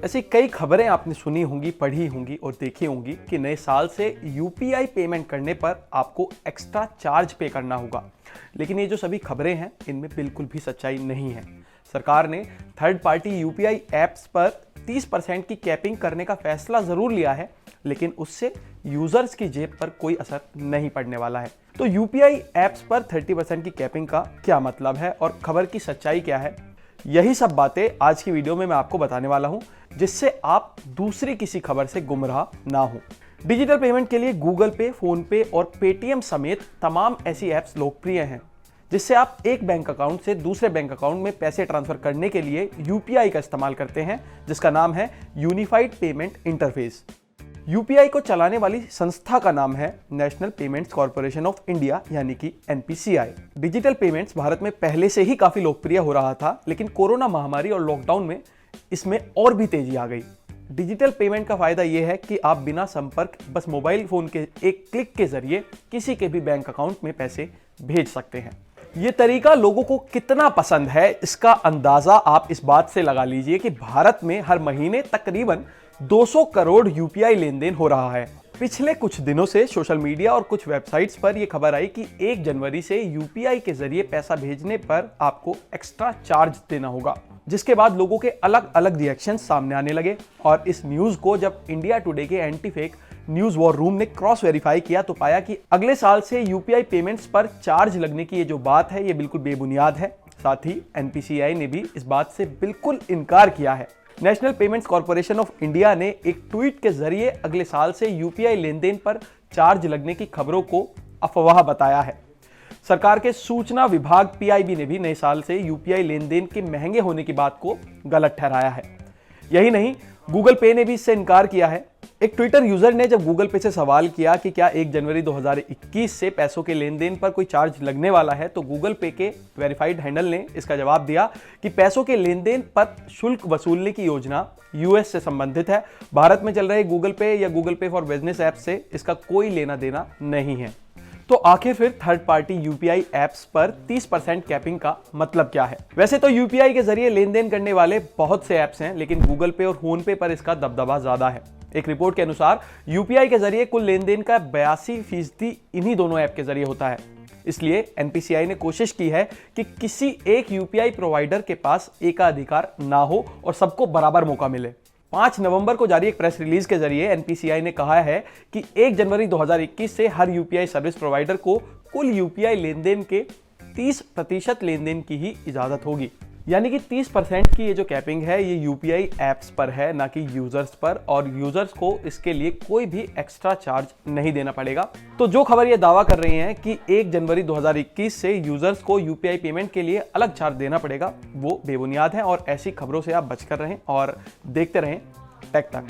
ऐसी कई खबरें आपने सुनी होंगी, पढ़ी होंगी और देखी होंगी कि नए साल से यूपीआई पेमेंट करने पर आपको एक्स्ट्रा चार्ज पे करना होगा। लेकिन ये जो सभी खबरें हैं इनमें बिल्कुल भी सच्चाई नहीं है। सरकार ने थर्ड पार्टी यूपीआई ऐप्स पर 30% की कैपिंग करने का फैसला जरूर लिया है, लेकिन उससे यूजर्स की जेब पर कोई असर नहीं पड़ने वाला है। तो यूपीआई ऐप्स पर 30% की कैपिंग का क्या मतलब है और खबर की सच्चाई क्या है, यही सब बातें आज की वीडियो में मैं आपको बताने वाला हूं, जिससे आप दूसरी किसी खबर से गुमराह ना हो। डिजिटल पेमेंट के लिए गूगल पे, फोन पे और पेटीएम समेत तमाम ऐसी ऐप्स लोकप्रिय हैं, जिससे आप एक बैंक अकाउंट से दूसरे बैंक अकाउंट में पैसे ट्रांसफर करने के लिए यूपीआई का इस्तेमाल करते हैं, जिसका नाम है यूनिफाइड पेमेंट इंटरफेस। यूपीआई को चलाने वाली संस्था का नाम है national payments corporation of India, यानी कि एनपीसीआई। डिजिटल पेमेंट्स भारत में पहले से ही काफी लोकप्रिय हो रहा था, लेकिन कोरोना महामारी और लॉकडाउन में इसमें और भी तेजी आ गई। डिजिटल पेमेंट का फायदा यह है कि आप बिना संपर्क बस मोबाइल फोन के एक क्लिक के जरिए किसी के भी बैंक अकाउंट में पैसे भेज सकते हैं। यह तरीका लोगों को कितना पसंद है, इसका अंदाजा आप इस बात से लगा लीजिए कि भारत में हर महीने तकरीबन 200 करोड़ यूपीआई लेन देन हो रहा है। पिछले कुछ दिनों से सोशल मीडिया और कुछ वेबसाइट्स पर यह खबर आई कि 1 जनवरी से यूपीआई के जरिए पैसा भेजने पर आपको एक्स्ट्रा चार्ज देना होगा, जिसके बाद लोगों के अलग अलग रिएक्शन सामने आने लगे। और इस न्यूज को जब इंडिया टुडे के anti fake news war room ने क्रॉस वेरीफाई किया तो पाया कि अगले साल से यूपीआई पेमेंट्स पर चार्ज लगने की ये जो बात है ये बिल्कुल बेबुनियाद है। साथ ही एनपीसीआई ने भी इस बात से बिल्कुल इनकार किया है। National payments corporation of India ने एक ट्वीट के जरिए अगले साल से यूपीआई लेन देन पर चार्ज लगने की खबरों को अफवाह बताया है। सरकार के सूचना विभाग पीआईबी ने भी नए साल से यूपीआई लेन देन के महंगे होने की बात को गलत ठहराया है। यही नहीं, गूगल पे ने भी इससे इनकार किया है। एक ट्विटर यूजर ने जब गूगल पे से सवाल किया कि क्या 1 जनवरी 2021 से पैसों के लेन देन पर कोई चार्ज लगने वाला है, तो गूगल पे के वेरीफाइड हैंडल ने इसका जवाब दिया कि पैसों के लेन देन पर शुल्क वसूलने की योजना यूएस से संबंधित है। भारत में चल रहे गूगल पे या गूगल पे फॉर बिजनेस ऐप से इसका कोई लेना देना नहीं है। तो आखिर फिर थर्ड पार्टी यूपीआई ऐप्स पर 30% कैपिंग का मतलब क्या है? वैसे तो यूपीआई के जरिए लेन देन करने वाले बहुत से ऐप्स हैं, लेकिन गूगल पे और फोन पे पर इसका दबदबा ज्यादा है। एक रिपोर्ट के अनुसार यूपीआई के जरिए कुल लेन देन का 82% इन्हीं दोनों ऐप के जरिए होता है। इसलिए एनपीसीआई ने कोशिश की है कि किसी एक यूपीआई प्रोवाइडर के पास एकाधिकार ना हो और सबको बराबर मौका मिले। 5 नवंबर को जारी एक प्रेस रिलीज के जरिए एनपीसीआई ने कहा है कि 1 जनवरी 2021 से हर यूपीआई सर्विस प्रोवाइडर को कुल यूपीआई लेनदेन के 30% लेनदेन की ही इजाजत होगी। यानी कि 30% की ये जो कैपिंग है ये यूपीआई ऐप्स पर है, ना कि यूजर्स पर, और यूजर्स को इसके लिए कोई भी एक्स्ट्रा चार्ज नहीं देना पड़ेगा। तो जो खबर ये दावा कर रही है कि 1 जनवरी 2021 से यूजर्स को यूपीआई पेमेंट के लिए अलग चार्ज देना पड़ेगा, वो बेबुनियाद है। और ऐसी खबरों से आप बचकर रहें और देखते रहें टेक टॉक।